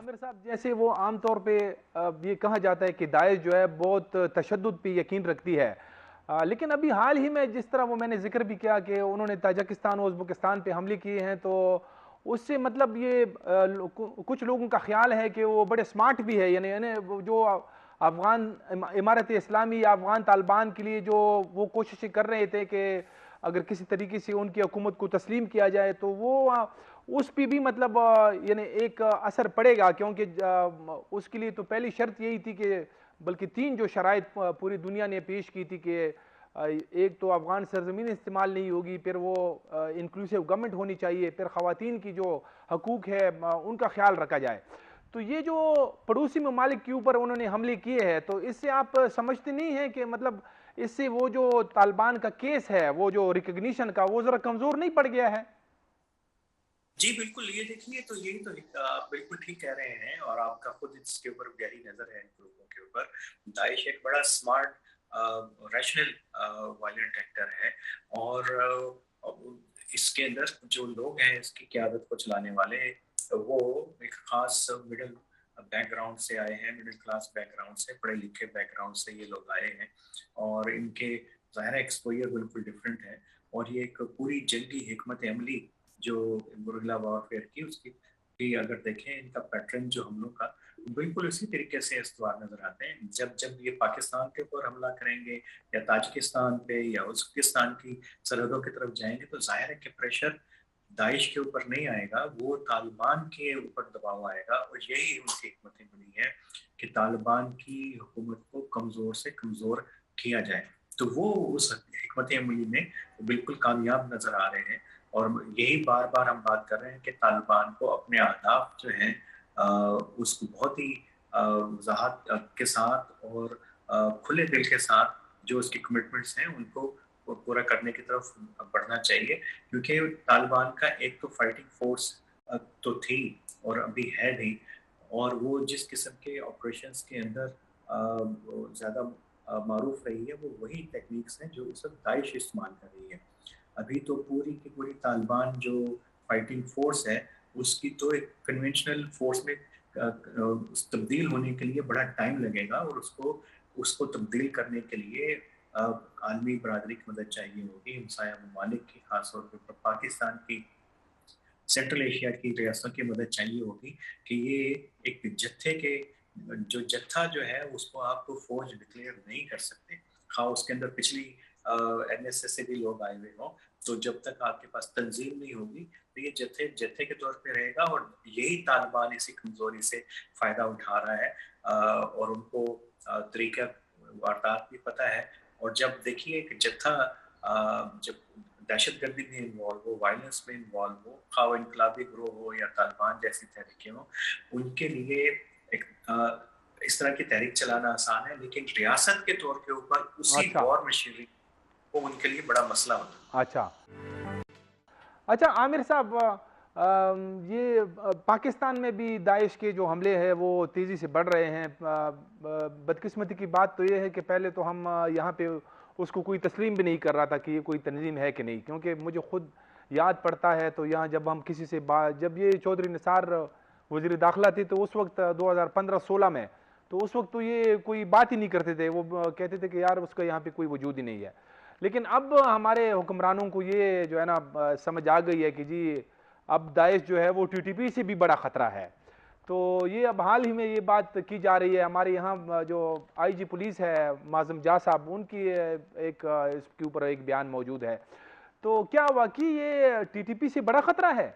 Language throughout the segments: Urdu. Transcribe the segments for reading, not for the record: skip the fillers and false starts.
عامر صاحب جیسے وہ عام طور پہ یہ کہا جاتا ہے کہ داعش جو ہے بہت تشدد پہ یقین رکھتی ہے، لیکن ابھی حال ہی میں جس طرح وہ میں نے ذکر بھی کیا کہ انہوں نے تاجکستان اور ازبکستان پہ حملے کیے ہیں، تو اس سے مطلب یہ کچھ لوگوں کا خیال ہے کہ وہ بڑے سمارٹ بھی ہے، یعنی وہ جو افغان امارت اسلامی یا افغان طالبان کے لیے جو وہ کوششیں کر رہے تھے کہ اگر کسی طریقے سے ان کی حکومت کو تسلیم کیا جائے تو وہ اس پہ بھی مطلب یعنی ایک اثر پڑے گا، کیونکہ اس کے لیے تو پہلی شرط یہی تھی کہ بلکہ تین جو شرائط پوری دنیا نے پیش کی تھی کہ ایک تو افغان سرزمین استعمال نہیں ہوگی، پھر وہ انکلوسیو گورنمنٹ ہونی چاہیے، پھر خواتین کی جو حقوق ہے ان کا خیال رکھا جائے۔ تو یہ جو پڑوسی ممالک کے اوپر انہوں نے حملے کیے ہیں، تو اس سے آپ سمجھتے نہیں ہیں کہ مطلب اس سے وہ جو طالبان کا کیس ہے، وہ جو ریکگنیشن کا، وہ ذرا کمزور نہیں پڑ گیا ہے؟ جی بالکل، یہ دیکھیے تو یہی تو آپ بالکل ٹھیک کہہ رہے ہیں، اور آپ کا خود اس کے اوپر گہری نظر ہے ان لوگوں کے اوپر۔ داعش ایک بڑا اسمارٹ ریشنل وائلنٹ ایکٹر ہے، اور اس کے اندر جو لوگ ہیں اس کی قیادت کو چلانے والے، وہ ایک خاص مڈل بیک گراؤنڈ سے آئے ہیں، مڈل کلاس بیک گراؤنڈ سے، پڑھے لکھے بیک گراؤنڈ سے یہ لوگ آئے ہیں، اور ان کے ظاہر ایکسپوئر بالکل ڈفرینٹ ہے، اور یہ ایک پوری جنگی حکمت عملی جو گوریلا وارفیئر کی، اس کی اگر دیکھیں ان کا پیٹرن جو حملوں کا، بالکل اسی طریقے سے استوار نظر آتے ہیں۔ جب یہ پاکستان کے اوپر حملہ کریں گے یا تاجکستان پہ یا ازبکستان کی سرحدوں کی طرف جائیں گے، تو ظاہر ہے کہ پریشر داعش کے اوپر نہیں آئے گا، وہ طالبان کے اوپر دباؤ آئے گا، اور یہی ان کی حکمت عملی ہے کہ طالبان کی حکومت کو کمزور سے کمزور کیا جائے۔ تو وہ اس حکمت عملی میں بالکل کامیاب نظر آ رہے ہیں، اور یہی بار بار ہم بات کر رہے ہیں کہ طالبان کو اپنے اہداف جو ہیں اس کو بہت ہی وضاحت کے ساتھ اور کھلے دل کے ساتھ جو اس کی کمٹمنٹس ہیں ان کو پورا کرنے کی طرف بڑھنا چاہیے، کیونکہ طالبان کا ایک تو فائٹنگ فورس تو تھی اور ابھی ہے بھی، اور وہ جس قسم کے آپریشنز کے اندر زیادہ معروف رہی ہے، وہ وہی ٹیکنیکس ہیں جو اس وقت داعش استعمال کر رہی ہے۔ ابھی تو پوری کی پوری طالبان جو فائٹنگ فورس ہے، اس کی تو ایک کنونشنل فورس میں تبدیل ہونے کے لیے بڑا ٹائم لگے گا، اور اس کو تبدیل کرنے کے لیے عالمی برادری کی مدد چاہیے ہوگی، ہمسایہ ممالک کی، خاص طور پر پاکستان کی، سینٹرل ایشیا کی ریاستوں کی مدد چاہیے ہوگی کہ یہ ایک جتھے کے جو جتھا جو ہے اس کو آپ کو فوج ڈکلیئر نہیں کر سکتے، خواہ اس کے اندر پچھلی این ایس ایس سے بھی لوگ آئے ہوئے ہوں، تو جب تک آپ کے پاس تنظیم نہیں ہوگی تو یہ جتھے کے طور پہ رہے گا، اور یہی طالبان اسی کمزوری سے فائدہ اٹھا رہا ہے، اور ان کو طریقہ واردات بھی پتہ ہے، اور جب دیکھیے کہ جتھا جب دہشت گردی میں انوالو ہو، وائلنس میں انوالو ہو، خواہ انقلابی گروہ ہو یا طالبان جیسی تحریکیں ہوں، ان کے لیے ایک اس طرح کی تحریک چلانا آسان ہے، لیکن ریاست کے طور کے اوپر اسی اچھا وار مشینری وہ ان کے لیے بڑا مسئلہ ہوتا ہے۔ اچھا اچھا عامر صاحب، یہ پاکستان میں بھی داعش کے جو حملے ہیں وہ تیزی سے بڑھ رہے ہیں۔ بدقسمتی کی بات تو یہ ہے کہ پہلے تو ہم یہاں پہ اس کو کوئی تسلیم بھی نہیں کر رہا تھا کہ یہ کوئی تنظیم ہے کہ نہیں، کیونکہ مجھے خود یاد پڑتا ہے تو یہاں جب ہم کسی سے جب یہ چودھری نثار وزیر داخلہ تھے تو اس وقت 2015-16 میں، تو اس وقت تو یہ کوئی بات ہی نہیں کرتے تھے، وہ کہتے تھے کہ یار اس کا یہاں پہ کوئی وجود ہی نہیں ہے۔ لیکن اب ہمارے حکمرانوں کو یہ جو ہے نا سمجھ آ گئی ہے کہ جی اب داعش جو ہے وہ ٹی ٹی پی سے بھی بڑا خطرہ ہے، تو یہ اب حال ہی میں یہ بات کی جا رہی ہے۔ ہمارے یہاں جو آئی جی پولیس ہے معظم جا صاحب، ان کی ایک اس کے اوپر ایک بیان موجود ہے، تو کیا واقعی یہ ٹی ٹی پی سے بڑا خطرہ ہے؟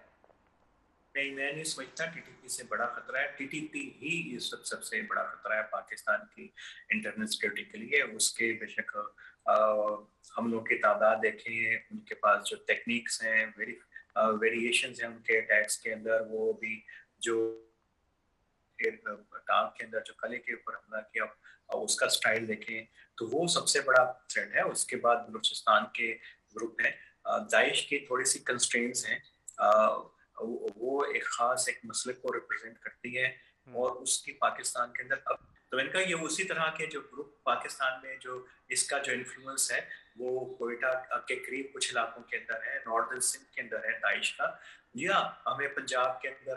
نہیں، میں نہیں سمجھتا ٹی ٹی پی سے بڑا خطرہ ہے، ٹی ٹی پی ہی اس وقت سب سے بڑا خطرہ ہے پاکستان کی انٹرنل سیکورٹی کے لیے۔ اس کے بے شک حملوں کی تعداد دیکھیں، ان کے پاس جو ٹیکنیکس ہیں، ویریشنز ہیں ان کے اٹیکس کے اندر، وہ بھی جو ٹانک کے اندر جو قلعے کے اوپر حملہ کیا اس کا سٹائل دیکھیں، تو وہ سب سے بڑا تھریٹ ہے۔ اس کے بعد بلوچستان کے گروپ ہیں، داعش کی تھوڑی سی کنسٹرینٹس ہیں، وہ ایک خاص ایک مسئلے کو ریپرزینٹ کرتی ہے، اور اس کی پاکستان کے اندر اب تو ان کا یہ اسی طرح کے جو گروپ پاکستان میں جو اس کا جو انفلوئنس ہے وہ کوئٹہ کے قریب کچھ علاقوں کے اندر ہے، ناردرن سندھ کے اندر ہے داعش کا، یا ہمیں پنجاب کے اندر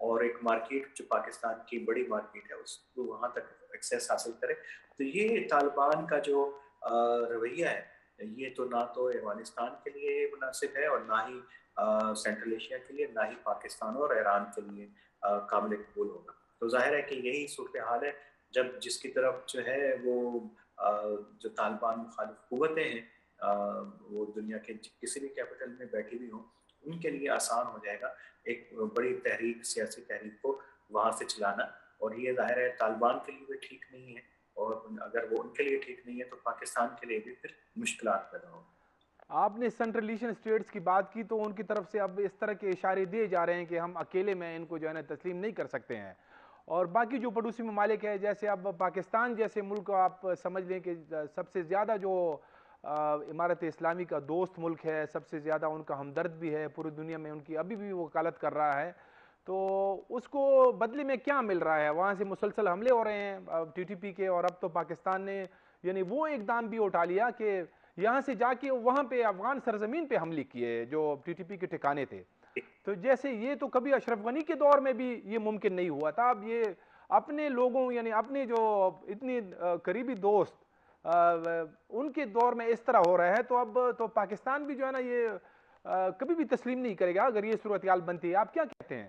اور ایک مارکیٹ جو پاکستان کی بڑی مارکیٹ ہے اس کو وہاں تک ایکسیس حاصل کرے. تو یہ طالبان کا جو رویہ ہے یہ تو نہ تو افغانستان کے لیے مناسب ہے اور نہ ہی سینٹرل ایشیا کے لیے، نہ ہی پاکستان اور ایران کے لیے قابل قبول ہوگا. تو ظاہر ہے کہ یہی صورتحال ہے جب جس کی طرف جو ہے وہ جو طالبان مخالف قوتیں ہیں وہ دنیا کے کسی بھی کیپٹل میں بیٹھی ہوئی ہوں، ان کے لیے آسان ہو جائے گا ایک بڑی تحریک، سیاسی تحریک کو وہاں سے چلانا. اور یہ ظاہر ہے طالبان کے لیے بھی ٹھیک نہیں ہے، اور اگر وہ ان کے لیے ٹھیک نہیں ہے تو پاکستان کے لیے بھی پھر مشکلات پیدا ہوں. آپ نے سینٹرل ایشین اسٹیٹس کی بات کی تو ان کی طرف سے اب اس طرح کے اشارے دیے جا رہے ہیں کہ ہم اکیلے میں ان کو جو ہے نا تسلیم نہیں کر سکتے ہیں. اور باقی جو پڑوسی ممالک ہیں جیسے اب پاکستان جیسے ملک آپ سمجھ لیں کہ سب سے زیادہ جو امارت اسلامی کا دوست ملک ہے، سب سے زیادہ ان کا ہمدرد بھی ہے، پوری دنیا میں ان کی ابھی بھی وکالت کر رہا ہے. تو اس کو بدلے میں کیا مل رہا ہے؟ وہاں سے مسلسل حملے ہو رہے ہیں ٹی ٹی پی کے، اور اب تو پاکستان نے یعنی وہ اقدام بھی اٹھا لیا کہ یہاں سے جا کے وہاں پہ افغان سرزمین پہ حملے کیے جو ٹی ٹی پی کے ٹھکانے تھے. تو جیسے یہ تو کبھی اشرف غنی کے دور میں بھی یہ ممکن نہیں ہوا تھا. اب یہ اپنے لوگوں یعنی اپنے جو اتنی قریبی دوست ان کے دور میں اس طرح ہو رہا ہے، تو اب تو پاکستان بھی جو ہے نا یہ کبھی بھی تسلیم نہیں کرے گا اگر یہ صورتحال بنتی ہے. آپ کیا کہتے ہیں؟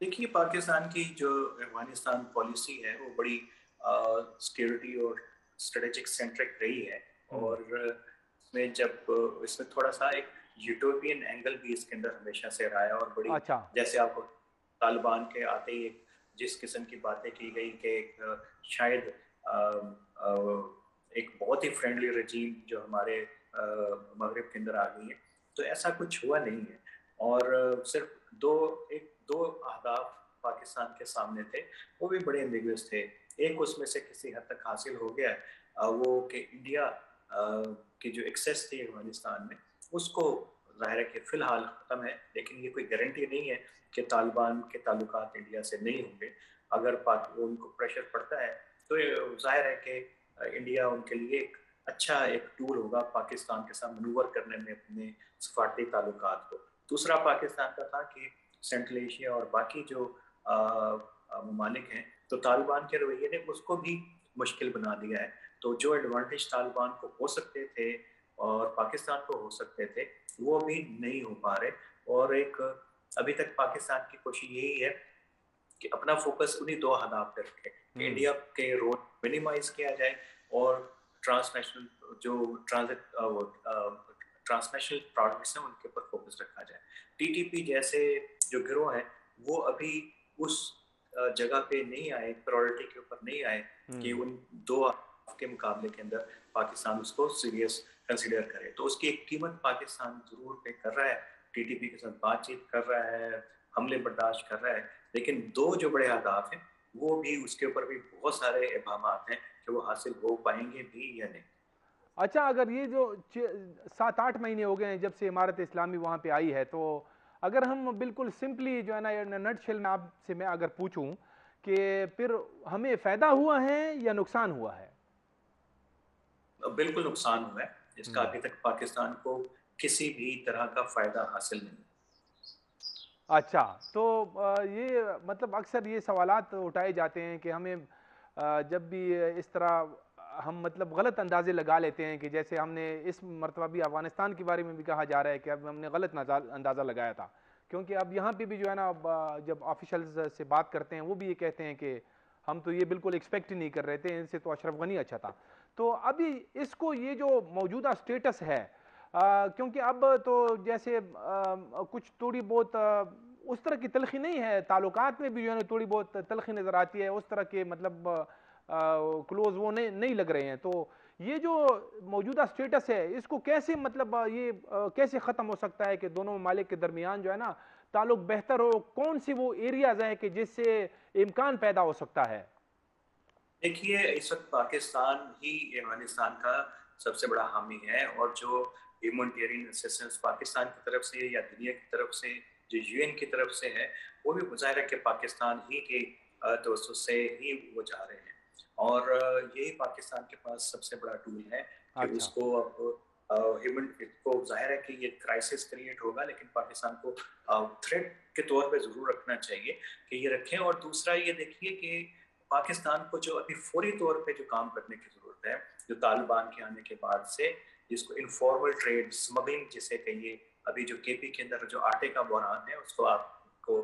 دیکھیے پاکستان کی جو افغانستان پالیسی ہے وہ بڑی سیکیورٹی اور اسٹریٹجک سینٹرک رہی ہے، اور اس میں جب اس میں تھوڑا سا ایک یوٹوپین اینگل بھی اس کے اندر ہمیشہ سے رہا ہے. اور بڑی اچھا. جیسے آپ کو طالبان کے آتے ہی جس قسم کی باتیں کی گئی کہ شاید ایک بہت ہی فرینڈلی رجیم جو ہمارے مغرب کے اندر آ گئی ہے، تو ایسا کچھ ہوا نہیں ہے. اور صرف دو اہداف پاکستان کے سامنے تھے، وہ بھی بڑے ایمبیگوس تھے. ایک اس میں سے کسی حد تک حاصل ہو گیا وہ کہ انڈیا کی جو ایکسیس تھی افغانستان میں اس کو ظاہر ہے کہ فی الحال ختم ہے، لیکن یہ کوئی گارنٹی نہیں ہے کہ طالبان کے تعلقات انڈیا سے نہیں ہوں گے. اگر ان کو پریشر پڑتا ہے تو ظاہر ہے کہ انڈیا ان کے لیے ایک اچھا ایک ٹول ہوگا پاکستان کے ساتھ منور کرنے میں اپنے سفارتی تعلقات کو. دوسرا پاکستان کا تھا کہ سینٹرل ایشیا اور باقی جو ممالک ہیں تو طالبان کے رویے نے اس کو بھی مشکل بنا دیا ہے. تو جو ایڈوانٹیج طالبان کو ہو سکتے تھے اور پاکستان کو ہو سکتے تھے وہ بھی نہیں ہو پا رہے. اور ایک ابھی تک پاکستان کی کوشش یہی ہے کہ اپنا فوکس انہی دو اہداف پہ رکھے کہ انڈیا کے رول منیمائز کیا جائے اور ٹرانسنیشنل جو ٹرانسنیشنل پروڈکٹس ہیں ان کے اوپر فوکس رکھا جائے. ٹی ٹی پی جیسے جو گروہ ہیں وہ ابھی اس جگہ پہ نہیں آئے، پرائورٹی کے اوپر نہیں آئے کہ ان دو کے مقابلے کے اندر پاکستان اس کو سیریس کنسیڈر کرے. تو اس کی ایک قیمت پاکستان ضرور پے کر رہا ہے، ٹی ٹی پی کے ساتھ بات چیت کر رہا ہے، حملے برداشت کر رہا ہے، لیکن دو جو بڑے اہداف ہیں وہ بھی اس کے اوپر بھی بہت سارے ابہامات ہیں کہ وہ حاصل ہو پائیں گے بھی یا نہیں. اچھا، اگر یہ جو 7-8 مہینے ہو گئے ہیں جب سے امارت اسلامی وہاں پہ آئی ہے، تو اگر ہم بالکل سمپلی جو ہے نا نٹ شیل میں آپ سے میں اگر پوچھوں کہ پھر ہمیں فائدہ ہوا ہے یا نقصان ہوا ہے؟ بالکل نقصان ہوا ہے. اس کا ابھی تک پاکستان کو کسی بھی طرح کا فائدہ حاصل نہیں. اچھا، تو یہ مطلب اکثر یہ سوالات اٹھائے جاتے ہیں کہ ہمیں جب بھی اس طرح ہم مطلب غلط اندازے لگا لیتے ہیں کہ جیسے ہم نے اس مرتبہ بھی افغانستان کے بارے میں بھی کہا جا رہا ہے کہ اب ہم نے غلط اندازہ لگایا تھا، کیونکہ اب یہاں پہ بھی جو ہے نا جب آفیشلز سے بات کرتے ہیں وہ بھی یہ کہتے ہیں کہ ہم تو یہ بالکل ایکسپیکٹ ہی نہیں کر رہے تھے، ان سے تو اشرف غنی اچھا تھا. تو ابھی اس کو یہ جو موجودہ سٹیٹس ہے کیونکہ اب تو جیسے کچھ تھوڑی بہت اس طرح کی تلخی نہیں ہے، تعلقات میں بھی جو ہے نا تھوڑی بہت تلخی نظر آتی ہے، اس طرح کے مطلب کلوز وہ نہیں لگ رہے ہیں. تو یہ جو موجودہ سٹیٹس ہے اس کو کیسے مطلب یہ کیسے ختم ہو سکتا ہے کہ دونوں ممالک کے درمیان جو ہے نا تعلق بہتر ہو؟ کون سی وہ ایریاز ہیں کہ جس سے امکان پیدا ہو سکتا ہے؟ دیکھیے اس وقت پاکستان ہی افغانستان کا سب سے بڑا حامی ہے، اور جو ہیومنٹیرین اسسٹنس پاکستان کی طرف سے یا دنیا کی طرف سے جو یو این کی طرف سے ہے وہ بھی مظاہرہ ہے کہ پاکستان ہی کے توسط سے ہی وہ جا رہے ہیں. اور یہی پاکستان کے پاس سب سے بڑا ٹول ہے کہ اچھا. اس کو اب کو ظاہر ہے کہ یہ کرائسس کریٹ ہوگا، لیکن پاکستان کو تھریٹ کے طور پہ ضرور رکھنا چاہیے کہ یہ رکھیں. اور دوسرا یہ دیکھیے کہ پاکستان کو جو ابھی فوری طور پہ جو کام کرنے کی ضرورت ہے، جو طالبان کے آنے کے بعد سے جس کو انفارمل ٹریڈ اسمگلنگ جسے کہیے، ابھی جو کے پی کے اندر جو آٹے کا بحران ہے اس کو آپ کو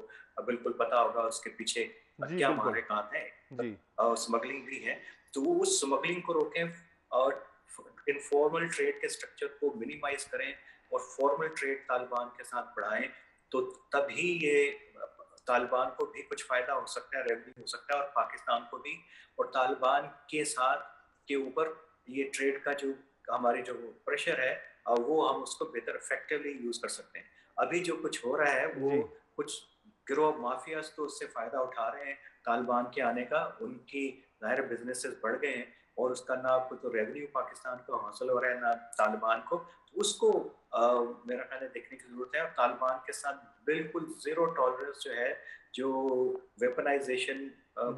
بالکل پتا ہوگا اس کے پیچھے جی کیا بالکل. محرکات ہیں. جی اسمگلنگ بھی ہے، تو وہ اس اسمگلنگ کو روکیں اور انفارمل ٹریڈ کے سٹرکچر کو منیمائز کریں اور فارمل ٹریڈ طالبان کے ساتھ بڑھائیں، تو تبھی یہ طالبان کو بھی کچھ فائدہ ہو سکتا ہے، ریونیو ہو سکتا ہے، اور پاکستان کو بھی. اور طالبان کے ساتھ کے اوپر یہ ٹریڈ کا جو ہمارے جو پریشر ہے وہ ہم اس کو بہتر افیکٹولی یوز کر سکتے ہیں. ابھی جو کچھ ہو رہا ہے وہ جی کچھ گروہ مافیاز تو اس سے فائدہ اٹھا رہے ہیں طالبان کے آنے کا، ان کی ظاہر بزنسز بڑھ گئے ہیں اور اس کا نہ کوئی تو ریونیو پاکستان کو حاصل ہو رہا ہے نہ طالبان کو. تو اس کو میرا خیال ہے دیکھنے کی ضرورت ہے. اور طالبان کے ساتھ بالکل زیرو ٹالرنس جو ہے، جو ویپنائزیشن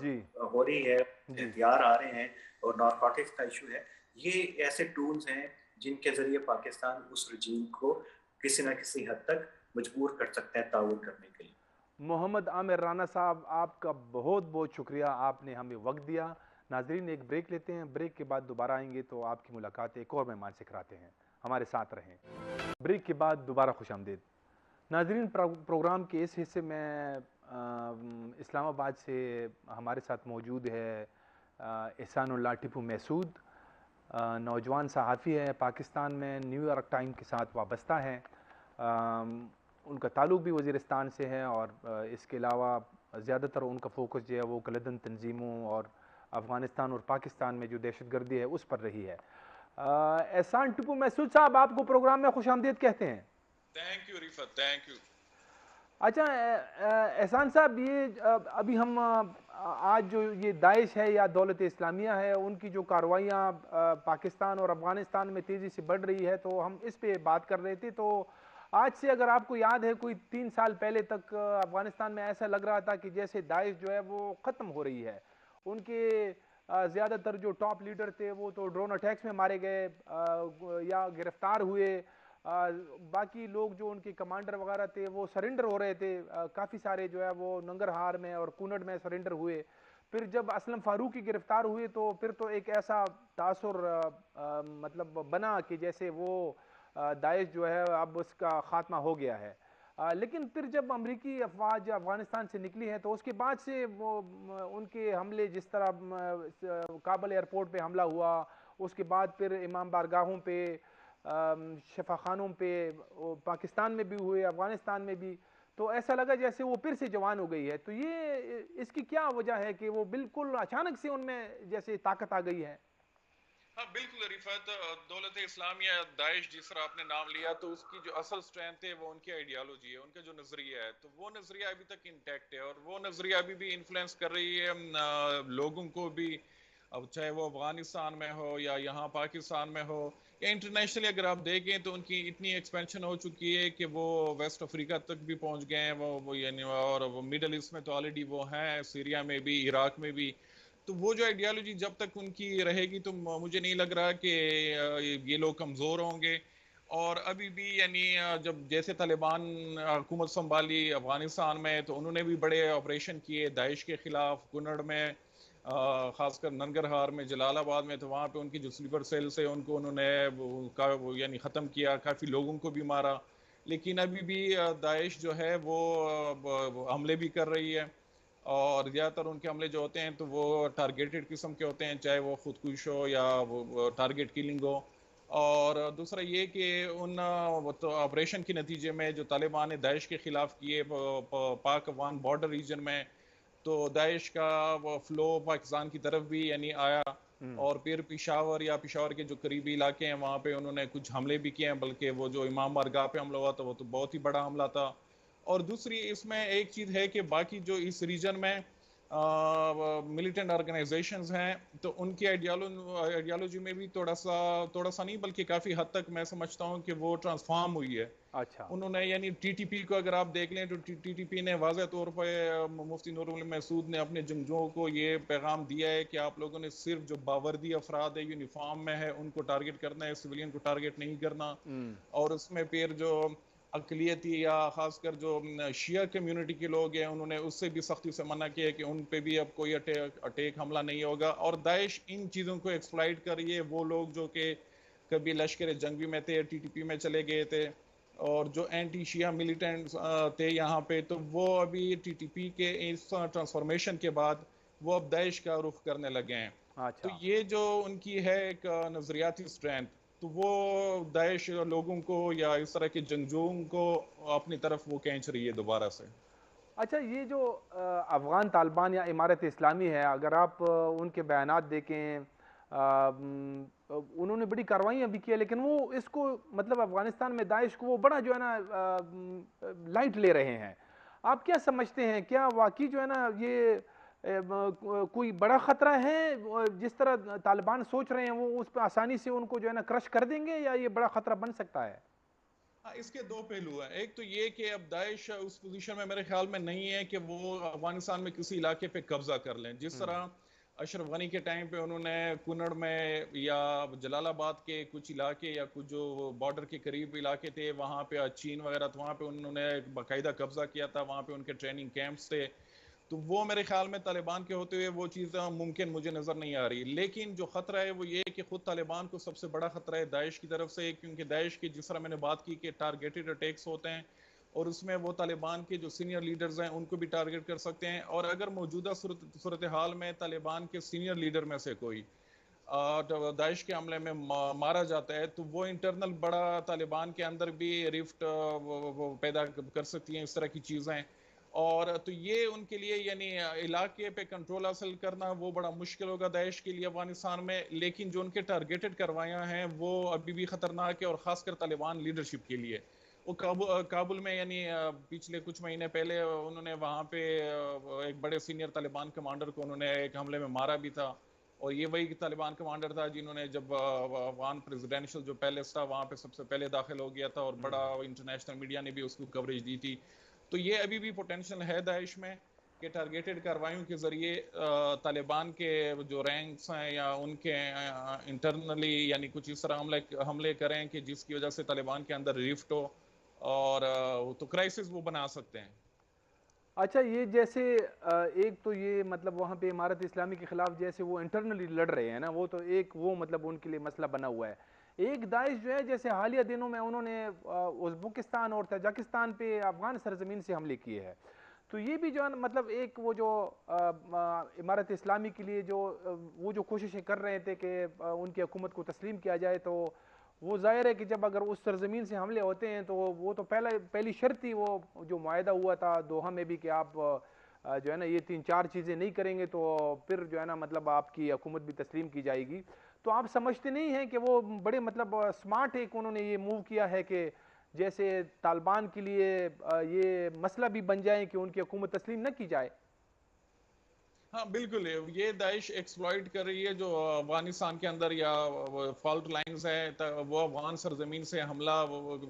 جی ہو رہی ہے، جی ہتھیار آ رہے ہیں اور نارکوٹکس کا ایشو ہے، یہ ایسے ٹولز ہیں جن کے ذریعے پاکستان اس رجیم کو کسی نہ کسی حد تک مجبور کر سکتا ہے تعاون کرنے کے لیے. محمد عامر رانا صاحب، آپ کا بہت بہت شکریہ، آپ نے ہمیں وقت دیا. ناظرین ایک بریک لیتے ہیں، بریک کے بعد دوبارہ آئیں گے تو آپ کی ملاقات ایک اور مہمان سے کراتے ہیں. ہمارے ساتھ رہیں. بریک کے بعد دوبارہ خوش آمدید. ناظرین پروگرام کے اس حصے میں اسلام آباد سے ہمارے ساتھ موجود ہے احسان اللہ ٹیپو محسود. نوجوان صحافی ہے، پاکستان میں نیو یارک ٹائم کے ساتھ وابستہ ہیں. ان کا تعلق بھی وزیرستان سے ہے اور اس کے علاوہ زیادہ تر ان کا فوکس جو ہے وہ کلدن تنظیموں اور افغانستان اور پاکستان میں جو دہشت گردی ہے اس پر رہی ہے. احسان ٹیپو محسود صاحب، آپ کو پروگرام میں خوش آمدید کہتے ہیں. تھینک یو ریفت، تھینک یو. اچھا احسان صاحب، یہ ابھی ہم آج جو یہ داعش ہے یا دولت اسلامیہ ہے، ان کی جو کارروائیاں پاکستان اور افغانستان میں تیزی سے بڑھ رہی ہے تو ہم اس پہ بات کر رہے تھے. تو آج سے اگر آپ کو یاد ہے کوئی 3 سال پہلے تک افغانستان میں ایسا لگ رہا تھا کہ جیسے داعش جو ہے وہ ختم ہو رہی ہے. ان کے زیادہ تر جو ٹاپ لیڈر تھے وہ تو ڈرون اٹیکس میں مارے گئے یا گرفتار ہوئے. باقی لوگ جو ان کے کمانڈر وغیرہ تھے وہ سرنڈر ہو رہے تھے. کافی سارے جو ہے وہ ننگرہار میں اور کونڑ میں سرنڈر ہوئے. پھر جب اسلم فاروقی گرفتار ہوئے تو پھر تو ایک ایسا تاثر مطلب بنا کہ جیسے وہ داعش جو ہے اب اس کا خاتمہ ہو گیا ہے. لیکن پھر جب امریکی افواج افغانستان سے نکلی ہیں تو اس کے بعد سے وہ ان کے حملے، جس طرح کابل ایئرپورٹ پہ حملہ ہوا، اس کے بعد پھر امام بارگاہوں پہ، شفا خانوں پہ، پاکستان میں بھی ہوئے، افغانستان میں بھی، تو ایسا لگا جیسے وہ پھر سے جوان ہو گئی ہے. تو یہ اس کی کیا وجہ ہے کہ وہ بالکل اچانک سے ان میں جیسے طاقت آ گئی ہے؟ ہاں بالکل رفعت، دولت اسلامیہ داعش جس طرح آپ نے نام لیا، تو اس کی جو اصل سٹرینتھ ہے وہ ان کی آئیڈیالوجی ہے، ان کا جو نظریہ ہے، تو وہ نظریہ ابھی تک انٹیکٹ ہے اور وہ نظریہ ابھی بھی انفلوئنس کر رہی ہے لوگوں کو بھی، اب چاہے وہ افغانستان میں ہو یا یہاں پاکستان میں ہو یا انٹرنیشنلی. اگر آپ دیکھیں تو ان کی اتنی ایکسپینشن ہو چکی ہے کہ وہ ویسٹ افریقہ تک بھی پہنچ گئے ہیں، وہ یعنی اور وہ مڈل ایسٹ میں تو آلریڈی وہ ہیں، سیریا میں بھی، عراق میں بھی. تو وہ جو آئیڈیالوجی جب تک ان کی رہے گی تو مجھے نہیں لگ رہا کہ یہ لوگ کمزور ہوں گے. اور ابھی بھی یعنی جب جیسے طالبان حکومت سنبھالی افغانستان میں تو انہوں نے بھی بڑے آپریشن کیے داعش کے خلاف، کنڑ میں، خاص کر ننگرہار میں، جلال آباد میں، تو وہاں پہ ان کی جو سلیپر سیلز ہے ان کو انہوں نے یعنی ختم کیا، کافی لوگوں کو بھی مارا. لیکن ابھی بھی داعش جو ہے وہ حملے بھی کر رہی ہے اور زیادہ تر ان کے حملے جو ہوتے ہیں تو وہ ٹارگیٹڈ قسم کے ہوتے ہیں، چاہے وہ خودکش ہو یا وہ ٹارگیٹ کلنگ ہو. اور دوسرا یہ کہ ان آپریشن کے نتیجے میں جو طالبان نے داعش کے خلاف کیے پاک افغان بارڈر ریجن میں، تو داعش کا وہ فلو پاکستان کی طرف بھی یعنی آیا. اور پھر پشاور یا پشاور کے جو قریبی علاقے ہیں وہاں پہ انہوں نے کچھ حملے بھی کیے ہیں، بلکہ وہ جو امام بارگاہ پہ حملہ ہوا تھا وہ تو بہت ہی بڑا حملہ تھا. اور دوسری اس میں ایک چیز ہے کہ باقی جو اس ریجن میں ملیٹنٹ آرگنائزیشنز ہیں تو ان کی آئیڈیالوجی میں بھی تھوڑا سا نہیں بلکہ کافی حد تک میں سمجھتا ہوں کہ وہ ٹرانسفارم ہوئی ہے. اچھا انہوں نے یعنی ٹی ٹی پی کو اگر آپ دیکھ لیں تو ٹی ٹی پی نے واضح طور پہ مفتی نور محسود نے اپنے جنگجوؤں کو یہ پیغام دیا ہے کہ آپ لوگوں نے صرف جو باوردی افراد ہے یونیفارم میں ہے ان کو ٹارگٹ کرنا ہے, سویلین کو ٹارگٹ نہیں کرنا. اور اس میں پھر جو اقلیتی یا خاص کر جو شیعہ کمیونٹی کے لوگ ہیں انہوں نے اس سے بھی سختی سے منع کیا کہ ان پہ بھی اب کوئی اٹیک حملہ نہیں ہوگا. اور داعش ان چیزوں کو ایکسپلائٹ کر رہی ہے. وہ لوگ جو کہ کبھی لشکر جنگی میں تھے, ٹی ٹی پی میں چلے گئے تھے, اور جو اینٹی شیعہ ملیٹنٹس تھے یہاں پہ, تو وہ ابھی ٹی ٹی پی کے اس ٹرانسفارمیشن کے بعد وہ اب داعش کا رخ کرنے لگے ہیں. تو اچھا یہ جو ان کی ہے ایک نظریاتی اسٹرینتھ, تو وہ داعش لوگوں کو یا اس طرح کے جنگجوؤں کو اپنی طرف وہ کھینچ رہی ہے دوبارہ سے. اچھا, یہ جو افغان طالبان یا امارت اسلامی ہے, اگر آپ ان کے بیانات دیکھیں, انہوں نے بڑی کارروائیاں بھی کی, لیکن وہ اس کو مطلب افغانستان میں داعش کو وہ بڑا جو ہے نا لائٹ لے رہے ہیں. آپ کیا سمجھتے ہیں, کیا واقعی جو ہے نا یہ کوئی بڑا خطرہ ہے, جس طرح طالبان سوچ رہے ہیں وہ اس پہ آسانی سے ان کو جو ہے نا کرش کر دیں گے, یا یہ بڑا خطرہ بن سکتا ہے؟ اس کے دو پہلو ہیں. ایک تو یہ کہ اب داعش اس پوزیشن میں میرے خیال میں نہیں ہے کہ وہ افغانستان میں کسی علاقے پہ قبضہ کر لیں. جس طرح اشرف غنی کے ٹائم پہ انہوں نے کنڑ میں یا جلال آباد کے کچھ علاقے یا کچھ جو بارڈر کے قریب علاقے تھے وہاں پہ چین وغیرہ تو وہاں پہ انہوں نے باقاعدہ قبضہ کیا تھا, وہاں پہ ان کے ٹریننگ کیمپس تھے. تو وہ میرے خیال میں طالبان کے ہوتے ہوئے وہ چیز ممکن مجھے نظر نہیں آ رہی. لیکن جو خطرہ ہے وہ یہ کہ خود طالبان کو سب سے بڑا خطرہ ہے داعش کی طرف سے, کیونکہ داعش کی جس طرح میں نے بات کی کہ ٹارگیٹڈ اٹیکس ہوتے ہیں, اور اس میں وہ طالبان کے جو سینئر لیڈرز ہیں ان کو بھی ٹارگٹ کر سکتے ہیں. اور اگر موجودہ صورتحال میں طالبان کے سینئر لیڈر میں سے کوئی داعش کے حملے میں مارا جاتا ہے تو وہ انٹرنل بڑا طالبان کے اندر بھی رفٹ پیدا کر سکتی ہیں اس طرح کی چیزیں. اور تو یہ ان کے لیے یعنی علاقے پہ کنٹرول حاصل کرنا وہ بڑا مشکل ہوگا داعش کے لیے افغانستان میں. لیکن جو ان کے ٹارگیٹڈ کروائیاں ہیں وہ ابھی بھی خطرناک ہے, اور خاص کر طالبان لیڈرشپ کے لیے. وہ کابل میں یعنی پچھلے کچھ مہینے پہلے انہوں نے وہاں پہ ایک بڑے سینئر طالبان کمانڈر کو انہوں نے ایک حملے میں مارا بھی تھا. اور یہ وہی طالبان کمانڈر تھا جنہوں نے جب افغان پریزیڈینشل جو پیلیس تھا وہاں پہ سب سے پہلے داخل ہو گیا تھا, اور بڑا انٹرنیشنل میڈیا نے بھی اس کو کوریج دی تھی. تو یہ ابھی بھی پوٹینشل ہے داعش میں کہ ٹارگیٹڈ کارروائیوں کے ذریعے طالبان کے جو رینکس ہیں یا ان کے انٹرنلی یعنی کچھ اس طرح حملے کریں کہ جس کی وجہ سے طالبان کے اندر رفٹ ہو, اور تو کرائسس وہ بنا سکتے ہیں. اچھا, یہ جیسے ایک تو یہ مطلب وہاں پہ امارت اسلامی کے خلاف جیسے وہ انٹرنلی لڑ رہے ہیں نا, وہ تو ایک وہ مطلب ان کے لیے مسئلہ بنا ہوا ہے. ایک داعش جو ہے جیسے حالیہ دنوں میں انہوں نے ازبکستان اور تاجکستان پہ افغان سرزمین سے حملے کیے ہیں, تو یہ بھی جو ہے مطلب ایک وہ جو امارت اسلامی کے لیے جو وہ جو کوششیں کر رہے تھے کہ ان کی حکومت کو تسلیم کیا جائے, تو وہ ظاہر ہے کہ جب اگر اس سرزمین سے حملے ہوتے ہیں تو وہ تو پہلی شرط تھی وہ جو معاہدہ ہوا تھا دوحہ میں بھی کہ آپ جو ہے نا یہ 3-4 چیزیں نہیں کریں گے تو پھر جو ہے نا مطلب آپ کی حکومت بھی تسلیم کی جائے گی. تو آپ سمجھتے نہیں ہیں کہ وہ بڑے مطلب سمارٹ ایک انہوں نے یہ موو کیا ہے کہ جیسے طالبان کے لیے یہ مسئلہ بھی بن جائے کہ ان کی حکومت تسلیم نہ کی جائے؟ ہاں بالکل, یہ داعش ایکسپلائٹ کر رہی ہے جو افغانستان کے اندر یا فالٹ لائنز ہے, وہ افغان سرزمین سے حملہ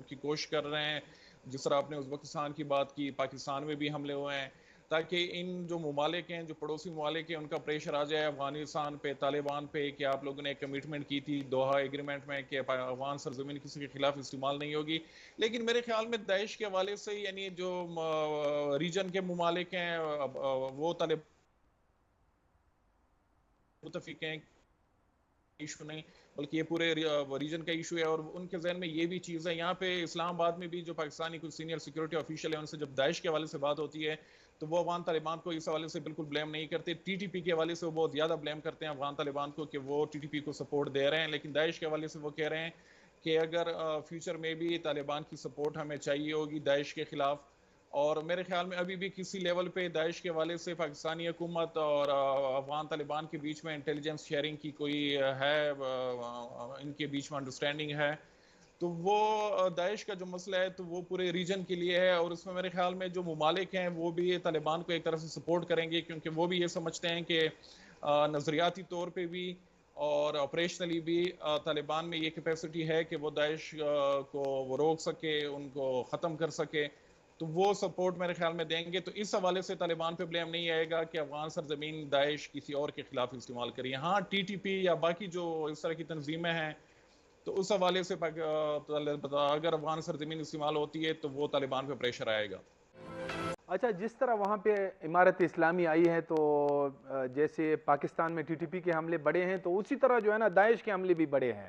کی کوشش کر رہے ہیں. جس طرح آپ نے ازبکستان کی بات کی, پاکستان میں بھی حملے ہوئے ہیں تاکہ ان جو ممالک ہیں جو پڑوسی ممالک ہیں ان کا پریشر آ جائے افغانستان پہ, طالبان پہ, کہ آپ لوگوں نے ایک کمٹمنٹ کی تھی دوحہ ایگریمنٹ میں کہ افغان سرزمین کسی کے خلاف استعمال نہیں ہوگی. لیکن میرے خیال میں داعش کے حوالے سے یعنی جو ریجن کے ممالک ہیں وہ طالبان متفق ہیں ایشو نہیں, بلکہ یہ پورے ریجن کا ایشو ہے. اور ان کے ذہن میں یہ بھی چیز ہے, یہاں پہ اسلام آباد میں بھی جو پاکستانی کچھ سینئر سیکورٹی آفیشل ہیں ان سے جب داعش کے حوالے سے بات ہوتی ہے تو وہ افغان طالبان کو اس حوالے سے بالکل بلیم نہیں کرتے. ٹی ٹی پی کے حوالے سے وہ بہت زیادہ بلیم کرتے ہیں افغان طالبان کو کہ وہ ٹی ٹی پی کو سپورٹ دے رہے ہیں, لیکن داعش کے حوالے سے وہ کہہ رہے ہیں کہ اگر فیوچر میں بھی طالبان کی سپورٹ ہمیں چاہیے ہوگی داعش کے خلاف. اور میرے خیال میں ابھی بھی کسی لیول پہ داعش کے حوالے سے پاکستانی حکومت اور افغان طالبان کے بیچ میں انٹیلیجنس شیئرنگ کی کوئی ہے, ان کے بیچ میں انڈرسٹینڈنگ ہے. تو وہ داعش کا جو مسئلہ ہے تو وہ پورے ریجن کے لیے ہے، اور اس میں میرے خیال میں جو ممالک ہیں وہ بھی طالبان کو ایک طرف سے سپورٹ کریں گے، کیونکہ وہ بھی یہ سمجھتے ہیں کہ نظریاتی طور پہ بھی اور آپریشنلی بھی طالبان میں یہ کیپیسٹی ہے کہ وہ داعش کو وہ روک سکے، ان کو ختم کر سکے، تو وہ سپورٹ میرے خیال میں دیں گے۔ تو اس حوالے سے طالبان پہ بلیم نہیں آئے گا کہ افغان سرزمین داعش کسی اور کے خلاف استعمال کری۔ ہاں ٹی ٹی پی یا باقی جو اس طرح کی تنظیمیں ہیں تو اس حوالے سے اگر افغان سرزمین استعمال ہوتی ہے تو وہ طالبان پہ پریشر آئے گا۔ اچھا، جس طرح وہاں پہ امارت اسلامی آئی ہے تو جیسے پاکستان میں ٹی ٹی پی کے حملے بڑے ہیں تو اسی طرح جو ہے نا داعش کے حملے بھی بڑے ہیں۔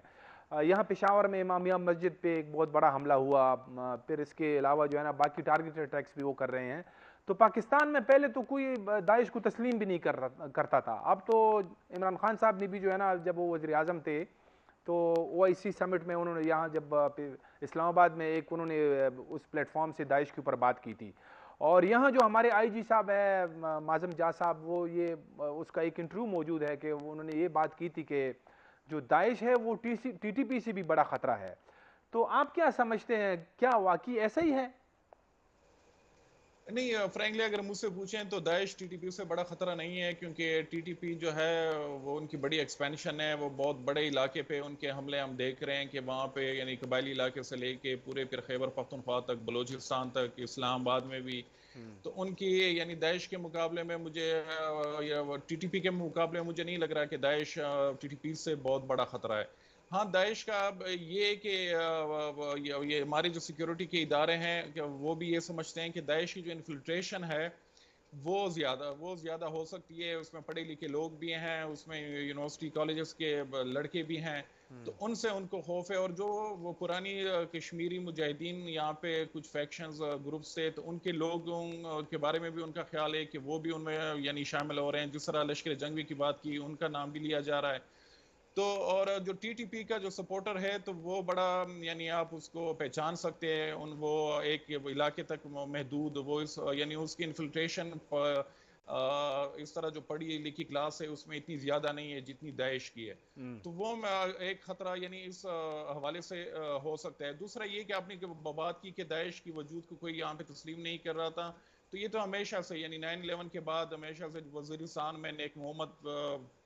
یہاں پشاور میں امامیہ مسجد پہ ایک بہت بڑا حملہ ہوا، پھر اس کے علاوہ جو ہے نا باقی ٹارگیٹ اٹیکس بھی وہ کر رہے ہیں۔ تو پاکستان میں پہلے تو کوئی داعش کو تسلیم بھی نہیں کرتا تھا، اب تو عمران خان صاحب نے بھی جو ہے نا جب وہ وزیر اعظم تھے تو او آئی سی سمٹ میں انہوں نے یہاں جب اسلام آباد میں ایک انہوں نے اس پلیٹ فارم سے داعش کے اوپر بات کی تھی، اور یہاں جو ہمارے آئی جی صاحب ہے معظم جا صاحب، وہ یہ اس کا ایک انٹرویو موجود ہے کہ انہوں نے یہ بات کی تھی کہ جو داعش ہے وہ ٹی ٹی پی سے بھی بڑا خطرہ ہے۔ تو آپ کیا سمجھتے ہیں، کیا واقعی ایسا ہی ہے؟ نہیں، فرینکلی اگر مجھ سے پوچھیں تو داعش ٹی ٹی پی سے بڑا خطرہ نہیں ہے، کیونکہ ٹی ٹی پی جو ہے وہ ان کی بڑی ایکسپینشن ہے، وہ بہت بڑے علاقے پہ ان کے حملے ہم دیکھ رہے ہیں کہ وہاں پہ یعنی قبائلی علاقے سے لے کے پورے پھر خیبر پختونخوا تک، بلوچستان تک، اسلام آباد میں بھی۔ تو ان کی یعنی داعش کے مقابلے میں مجھے ٹی ٹی پی کے مقابلے میں مجھے نہیں لگ رہا کہ داعش ٹی ٹی پی سے بہت بڑا خطرہ ہے۔ ہاں داعش کا اب یہ کہ یہ ہمارے جو سیکیورٹی کے ادارے ہیں کہ وہ بھی یہ سمجھتے ہیں کہ داعش کی جو انفلٹریشن ہے وہ زیادہ ہو سکتی ہے، اس میں پڑھے لکھے لوگ بھی ہیں، اس میں یونیورسٹی کالجز کے لڑکے بھی ہیں، تو ان سے ان کو خوف ہے۔ اور جو وہ پرانی کشمیری مجاہدین یہاں پہ کچھ فیکشنز گروپس سے، تو ان کے لوگوں کے بارے میں بھی ان کا خیال ہے کہ وہ بھی ان میں یعنی شامل ہو رہے ہیں، جس طرح لشکر جنگی کی بات کی ان کا نام بھی لیا جا رہا ہے۔ تو اور جو ٹی ٹی پی کا جو سپورٹر ہے تو وہ بڑا یعنی آپ اس کو پہچان سکتے ہیں، وہ ایک علاقے تک محدود، وہ یعنی اس کی انفلٹریشن اس طرح جو پڑھی لکھی کلاس ہے اس میں اتنی زیادہ نہیں ہے جتنی داعش کی ہے۔ تو وہ ایک خطرہ یعنی اس حوالے سے ہو سکتا ہے۔ دوسرا یہ کہ آپ نے بات کی کہ داعش کی وجود کو کوئی یہاں پہ تسلیم نہیں کر رہا تھا، تو یہ تو ہمیشہ سے یعنی 9/11 کے بعد ہمیشہ سے وزیرستان میں نیک محمد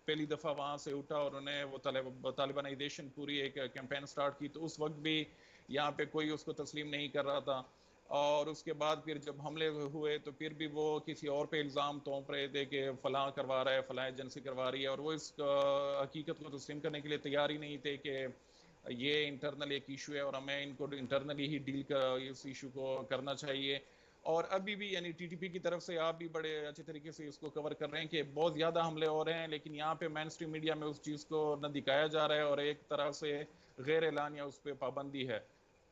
پہلی دفعہ وہاں سے اٹھا اور انہیں وہ طالبانائزیشن پوری ایک کیمپین سٹارٹ کی، تو اس وقت بھی یہاں پہ کوئی اس کو تسلیم نہیں کر رہا تھا۔ اور اس کے بعد پھر جب حملے ہوئے تو پھر بھی وہ کسی اور پہ الزام توپ رہے تھے کہ فلاں کروا رہا ہے، فلاں ایجنسی کروا رہی ہے، اور وہ اس حقیقت کو تسلیم کرنے کے لیے تیار ہی نہیں تھے کہ یہ انٹرنل ایک ایشو ہے اور ہمیں ان کو انٹرنلی ہی ڈیل اس ایشو کو کرنا چاہیے۔ اور ابھی بھی یعنی ٹی ٹی پی کی طرف سے آپ بھی بڑے اچھے طریقے سے اس کو کور کر رہے ہیں کہ بہت زیادہ حملے ہو رہے ہیں، لیکن یہاں پہ مین اسٹریم میڈیا میں اس چیز کو نہ دکھایا جا رہا ہے، اور ایک طرح سے غیر اعلانیہ اس پہ پابندی ہے۔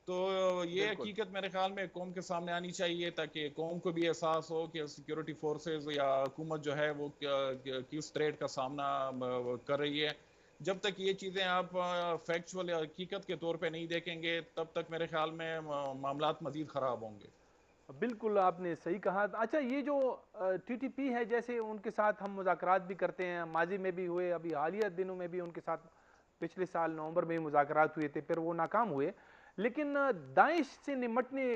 تو یہ بالکل حقیقت میرے خیال میں قوم کے سامنے آنی چاہیے تاکہ قوم کو بھی احساس ہو کہ سیکیورٹی فورسز یا حکومت جو ہے وہ کس تھریٹ کا سامنا کر رہی ہے۔ جب تک یہ چیزیں آپ فیکچول یا حقیقت کے طور پہ نہیں دیکھیں گے تب تک میرے خیال میں معاملات مزید خراب ہوں گے۔ بالکل آپ نے صحیح کہا۔ اچھا، یہ جو ٹی ٹی پی ہے جیسے ان کے ساتھ ہم مذاکرات بھی کرتے ہیں، ماضی میں بھی ہوئے، ابھی حالیہ دنوں میں بھی ان کے ساتھ پچھلے سال نومبر میں مذاکرات ہوئے تھے، پھر وہ ناکام ہوئے، لیکن داعش سے نمٹنے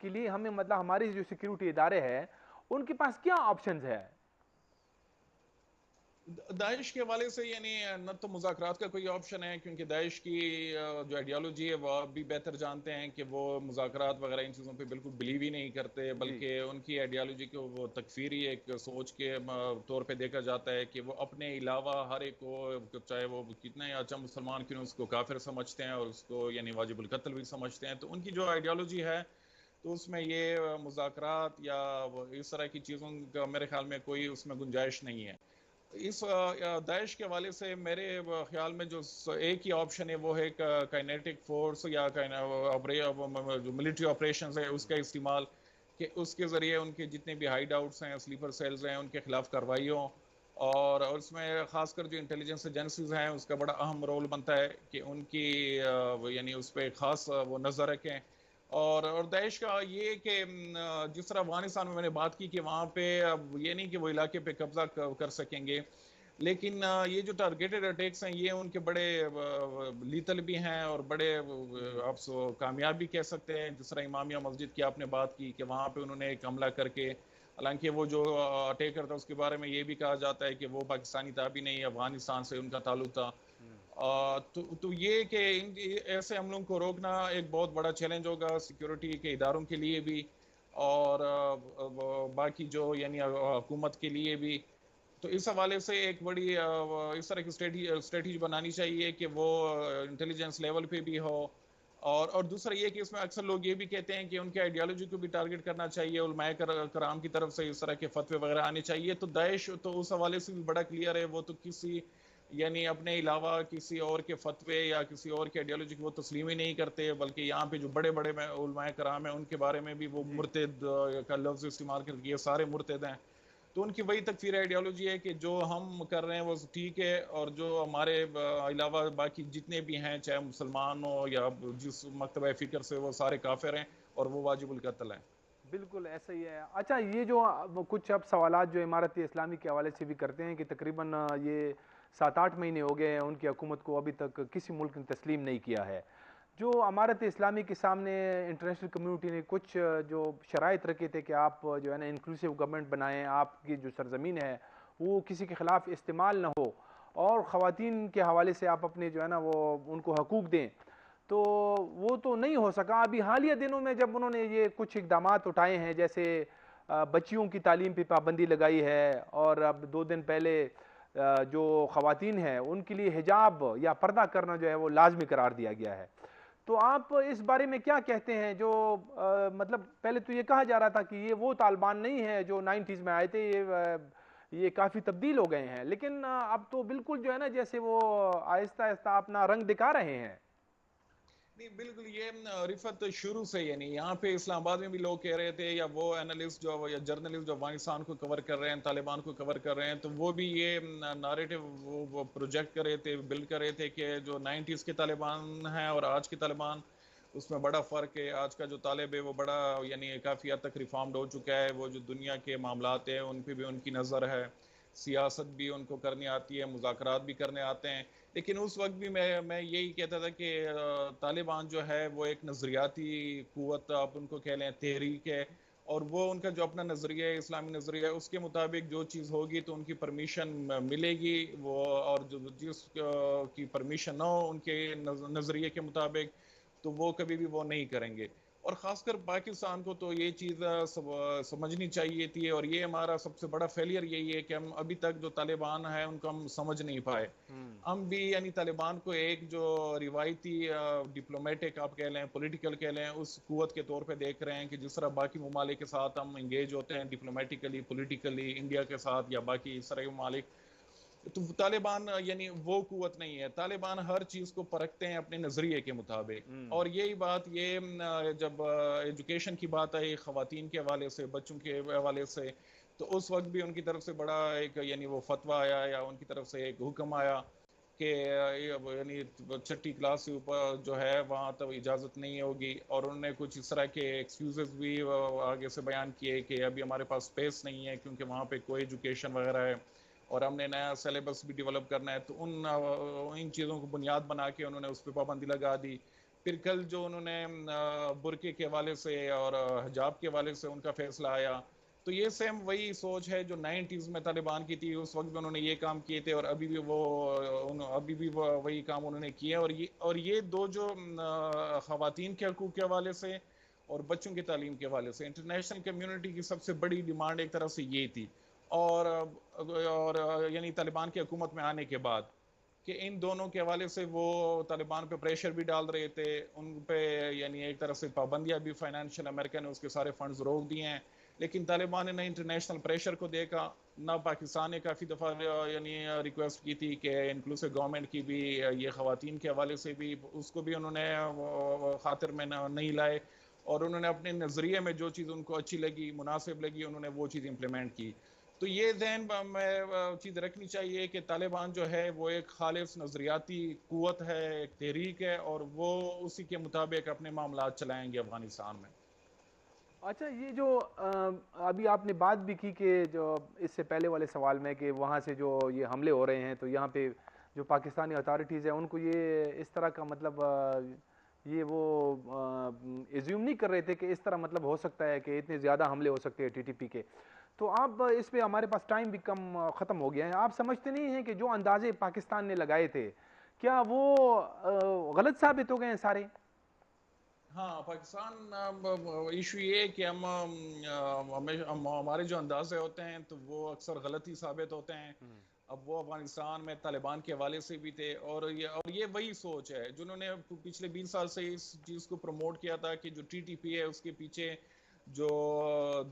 کے لیے ہمیں مطلب ہمارے جو سیکیورٹی ادارے ہیں ان کے پاس کیا آپشنز ہے؟ داعش کے حوالے سے یعنی نہ تو مذاکرات کا کوئی آپشن ہے، کیونکہ داعش کی جو آئیڈیالوجی ہے وہ آپ بھی بہتر جانتے ہیں کہ وہ مذاکرات وغیرہ ان چیزوں پہ بالکل بلیو ہی نہیں کرتے، جی بلکہ ان کی آئیڈیالوجی کو وہ تکفیری ایک سوچ کے طور پہ دیکھا جاتا ہے کہ وہ اپنے علاوہ ہر ایک کو چاہے وہ کتنا ہی اچھا مسلمان کیوں اس کو کافر سمجھتے ہیں اور اس کو یعنی واجب القتل بھی سمجھتے ہیں۔ تو ان کی جو آئیڈیالوجی ہے تو اس میں یہ مذاکرات یا اس طرح کی چیزوں کا میرے خیال میں کوئی اس میں گنجائش نہیں ہے۔ اس داعش کے حوالے سے میرے خیال میں جو ایک ہی آپشن ہے وہ ہے کائنیٹک فورس یا جو ملٹری آپریشنز ہیں اس کا استعمال، کہ اس کے ذریعے ان کے جتنے بھی ہائیڈ آؤٹس ہیں، سلیپر سیلز ہیں، ان کے خلاف کارروائی ہو، اور اس میں خاص کر جو انٹیلیجنس ایجنسیز ہیں اس کا بڑا اہم رول بنتا ہے کہ ان کی یعنی اس پہ خاص وہ نظر رکھیں۔ اور داعش کا یہ کہ جس طرح افغانستان میں میں نے بات کی کہ وہاں پہ اب یہ نہیں کہ وہ علاقے پہ قبضہ کر سکیں گے، لیکن یہ جو ٹارگیٹڈ اٹیکس ہیں یہ ان کے بڑے لیتل بھی ہیں اور بڑے آپ کامیاب بھی کہہ سکتے ہیں. جس طرح امامیہ مسجد کی آپ نے بات کی کہ وہاں پہ انہوں نے ایک حملہ کر کے، حالانکہ وہ جو اٹیکر تھا اس کے بارے میں یہ بھی کہا جاتا ہے کہ وہ پاکستانی تھا بھی نہیں، افغانستان سے ان کا تعلق تھا. تو یہ کہ ایسے حملوں کو روکنا ایک بہت بڑا چیلنج ہوگا سیکیورٹی کے اداروں کے لیے بھی اور باقی جو یعنی حکومت کے لیے بھی. تو اس حوالے سے ایک بڑی اس طرح کی اسٹریٹجی بنانی چاہیے کہ وہ انٹیلیجنس لیول پہ بھی ہو. اور دوسرا یہ کہ اس میں اکثر لوگ یہ بھی کہتے ہیں کہ ان کے آئیڈیالوجی کو بھی ٹارگٹ کرنا چاہیے، علماء کرام کی طرف سے اس طرح کے فتوے وغیرہ آنے چاہیے. تو داعش تو اس حوالے سے بھی بڑا کلیئر ہے، وہ تو کسی یعنی اپنے علاوہ کسی اور کے فتوے یا کسی اور کے آئیڈیالوجی کو وہ تسلیم ہی نہیں کرتے، بلکہ یہاں پہ جو بڑے بڑے علماء کرام ہیں ان کے بارے میں بھی وہ مرتد کا لفظ استعمال کر کے یہ سارے مرتد ہیں. تو ان کی وہی تکفیر آئیڈیالوجی ہے کہ جو ہم کر رہے ہیں وہ ٹھیک ہے، اور جو ہمارے علاوہ باقی جتنے بھی ہیں چاہے مسلمان ہو یا جس مکتبہ فکر سے، وہ سارے کافر ہیں اور وہ واجب القتل ہیں. بالکل ایسا ہی ہے. اچھا، یہ جو کچھ اب سوالات جو امارت اسلامی کے حوالے سے بھی کرتے ہیں کہ تقریباً یہ 7-8 مہینے ہو گئے ہیں ان کی حکومت کو ابھی تک کسی ملک نے تسلیم نہیں کیا ہے. جو امارت اسلامی کے سامنے انٹرنیشنل کمیونٹی نے کچھ جو شرائط رکھے تھے کہ آپ جو ہے نا انکلوسیو گورنمنٹ بنائیں، آپ کی جو سرزمین ہے وہ کسی کے خلاف استعمال نہ ہو، اور خواتین کے حوالے سے آپ اپنے جو ہے نا وہ ان کو حقوق دیں، تو وہ تو نہیں ہو سکا. ابھی حالیہ دنوں میں جب انہوں نے یہ کچھ اقدامات اٹھائے ہیں، جیسے بچیوں کی تعلیم پہ پابندی لگائی ہے، اور اب 2 دن پہلے جو خواتین ہیں ان کے لیے حجاب یا پردہ کرنا جو ہے وہ لازمی قرار دیا گیا ہے. تو آپ اس بارے میں کیا کہتے ہیں؟ جو مطلب پہلے تو یہ کہا جا رہا تھا کہ یہ وہ طالبان نہیں ہے جو 90s میں آئے تھے، یہ کافی تبدیل ہو گئے ہیں، لیکن اب تو بالکل جو ہے نا جیسے وہ آہستہ آہستہ اپنا رنگ دکھا رہے ہیں. نہیں بالکل، یہ رفت شروع سے یعنی یہاں پہ اسلام آباد میں بھی لوگ کہہ رہے تھے، یا وہ اینالسٹ جو یا جرنلسٹ جو افغانستان کو کور کر رہے ہیں، طالبان کو کور کر رہے ہیں، تو وہ بھی یہ ناریٹو وہ پروجیکٹ کر رہے تھے، بلڈ کر رہے تھے کہ جو 90s کے طالبان ہیں اور آج کے طالبان، اس میں بڑا فرق ہے. آج کا جو طالب ہے وہ بڑا یعنی کافی حد تک ریفارمڈ ہو چکا ہے، وہ جو دنیا کے معاملات ہیں ان پہ بھی ان کی نظر ہے، سیاست بھی ان کو کرنی آتی ہے، مذاکرات بھی کرنے آتے ہیں. لیکن اس وقت بھی میں یہی کہتا تھا کہ طالبان جو ہے وہ ایک نظریاتی قوت آپ ان کو کہہ لیں، تحریک ہے، اور وہ ان کا جو اپنا نظریہ ہے، اسلامی نظریہ ہے، اس کے مطابق جو چیز ہوگی تو ان کی پرمیشن ملے گی، وہ اور جس کی پرمیشن نہ ہو ان کے نظریے کے مطابق تو وہ کبھی بھی وہ نہیں کریں گے. اور خاص کر پاکستان کو تو یہ چیز سمجھنی چاہیے تھی، اور یہ ہمارا سب سے بڑا فیلئر یہی ہے کہ ہم ابھی تک جو طالبان ہیں ان کو ہم سمجھ نہیں پائے. ہم بھی یعنی طالبان کو ایک جو روایتی ڈپلومیٹک آپ کہہ لیں، پولیٹیکل کہہ لیں، اس قوت کے طور پہ دیکھ رہے ہیں کہ جس طرح باقی ممالک کے ساتھ ہم انگیج ہوتے ہیں ڈپلومیٹیکلی، پولیٹیکلی، انڈیا کے ساتھ یا باقی اس طرح کے ممالک، تو طالبان یعنی وہ قوت نہیں ہے. طالبان ہر چیز کو پرکھتے ہیں اپنے نظریے کے مطابق. اور یہی بات یہ جب ایجوکیشن کی بات آئی، خواتین کے حوالے سے، بچوں کے حوالے سے، تو اس وقت بھی ان کی طرف سے بڑا ایک یعنی وہ فتویٰ آیا یا ان کی طرف سے ایک حکم آیا کہ یعنی 6ٹھی کلاس سے اوپر جو ہے وہاں تو اجازت نہیں ہوگی. اور انہوں نے کچھ اس طرح کے ایکسکیوزز بھی آگے سے بیان کیے کہ ابھی ہمارے پاس سپیس نہیں ہے کیونکہ وہاں پہ کوئی ایجوکیشن وغیرہ ہے اور ہم نے نیا سلیبس بھی ڈیولپ کرنا ہے. تو ان چیزوں کو بنیاد بنا کے انہوں نے اس پہ پابندی لگا دی. پھر کل جو انہوں نے برقعے کے حوالے سے اور حجاب کے حوالے سے ان کا فیصلہ آیا، تو یہ سیم وہی سوچ ہے جو 90s میں طالبان کی تھی. اس وقت بھی انہوں نے یہ کام کیے تھے اور ابھی بھی وہی کام انہوں نے کیا. اور یہ دو جو خواتین کے حقوق کے حوالے سے اور بچوں کی تعلیم کے حوالے سے انٹرنیشنل کمیونٹی کی سب سے بڑی ڈیمانڈ ایک طرف سے یہ تھی. اور یعنی طالبان کی حکومت میں آنے کے بعد کہ ان دونوں کے حوالے سے وہ طالبان پہ پریشر بھی ڈال رہے تھے، ان پہ یعنی ایک طرف سے پابندیاں بھی، فائنینشیل، امریکہ نے اس کے سارے فنڈز روک دیے ہیں. لیکن طالبان نے نہ انٹرنیشنل پریشر کو دیکھا، نہ پاکستان نے کافی دفعہ یعنی ریکویسٹ کی تھی کہ انکلوسیو گورنمنٹ کی بھی یہ خواتین کے حوالے سے بھی اس کو بھی انہوں نے خاطر میں نہیں لائے. اور انہوں نے اپنے نظریے میں جو چیز ان کو اچھی لگی، مناسب لگی، انہوں نے وہ چیز امپلیمنٹ کی. تو یہ ذہن میں چیز رکھنی چاہیے کہ طالبان جو ہے وہ ایک خالص نظریاتی قوت ہے، ایک تحریک ہے، اور وہ اسی کے مطابق اپنے معاملات چلائیں گے افغانستان میں. اچھا یہ جو ابھی آپ نے بات بھی کی کہ جو اس سے پہلے والے سوال میں کہ وہاں سے جو یہ حملے ہو رہے ہیں تو یہاں پہ جو پاکستانی اتھارٹیز ہیں ان کو یہ اس طرح کا مطلب یہ وہ ایزیوم نہیں کر رہے تھے کہ اس طرح مطلب ہو سکتا ہے کہ اتنے زیادہ حملے ہو سکتے ہیں ٹی ٹی پی کے. تو آپ اس پہ ہمارے پاس ٹائم بھی کم ختم ہو گیا ہے, آپ سمجھتے نہیں ہیں کہ جو اندازے پاکستان نے لگائے تھے کیا وہ غلط ثابت ہو گئے ہیں سارے؟ ہاں پاکستان ایشو یہ ہے کہ ہمارے جو اندازے ہوتے ہیں تو وہ اکثر غلط ہی ثابت ہوتے ہیں. اب وہ افغانستان میں طالبان کے حوالے سے بھی تھے اور یہ وہی سوچ ہے جنہوں نے پچھلے 20 سال سے اس چیز کو پروموٹ کیا تھا کہ جو ٹی ٹی پی ہے اس کے پیچھے جو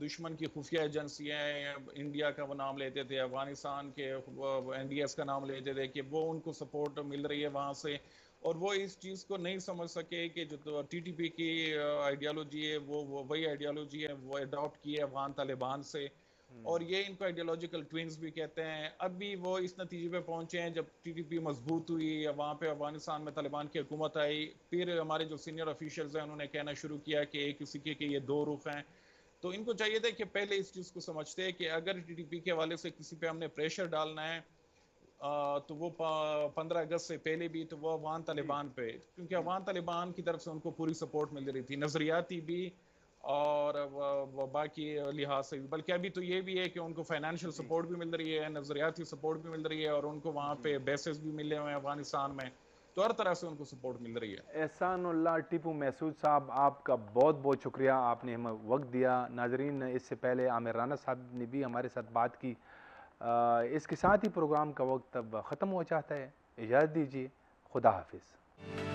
دشمن کی خفیہ ایجنسیاں ہیں, انڈیا کا وہ نام لیتے تھے, افغانستان کے این ڈی ایس کا نام لیتے تھے کہ وہ ان کو سپورٹ مل رہی ہے وہاں سے, اور وہ اس چیز کو نہیں سمجھ سکے کہ جو ٹی ٹی پی کی آئیڈیالوجی ہے وہ وہی آئیڈیالوجی ہے وہ اڈاپٹ کی ہے افغان طالبان سے, اور یہ ان کو آئیڈیالوجیکل ٹوینز بھی کہتے ہیں. اب بھی وہ اس نتیجے پہ پہنچے ہیں جب ٹی ٹی پی مضبوط ہوئی, وہاں پہ افغانستان میں طالبان کی حکومت آئی, پھر ہمارے جو سینئر آفیشلز ہیں انہوں نے کہنا شروع کیا کہ ایک کسی کے کہ یہ دو رخ ہیں. تو ان کو چاہیے تھا کہ پہلے اس چیز کو سمجھتے کہ اگر ٹی ٹی پی کے حوالے سے کسی پہ ہم نے پریشر ڈالنا ہے تو وہ 15 اگست سے پہلے بھی تو وہ افغان جی طالبان پہ, کیونکہ جی افغان طالبان کی طرف سے ان کو پوری سپورٹ مل رہی تھی, نظریاتی بھی اور باقی لحاظ سے بھی, بلکہ ابھی تو یہ بھی ہے کہ ان کو فائنینشیل جی سپورٹ بھی مل رہی ہے, نظریاتی سپورٹ بھی مل رہی ہے, اور ان کو وہاں جی پہ بیسز بھی ملے ہوئے ہیں افغانستان میں, تو ہر طرح سے ان کو سپورٹ مل رہی ہے. احسان اللہ ٹیپو محسود صاحب, آپ کا بہت بہت شکریہ, آپ نے ہمیں وقت دیا. ناظرین, اس سے پہلے عامر رانا صاحب نے بھی ہمارے ساتھ بات کی. اس کے ساتھ ہی پروگرام کا وقت اب ختم ہو جاتا ہے. اجازت دیجیے, خدا حافظ.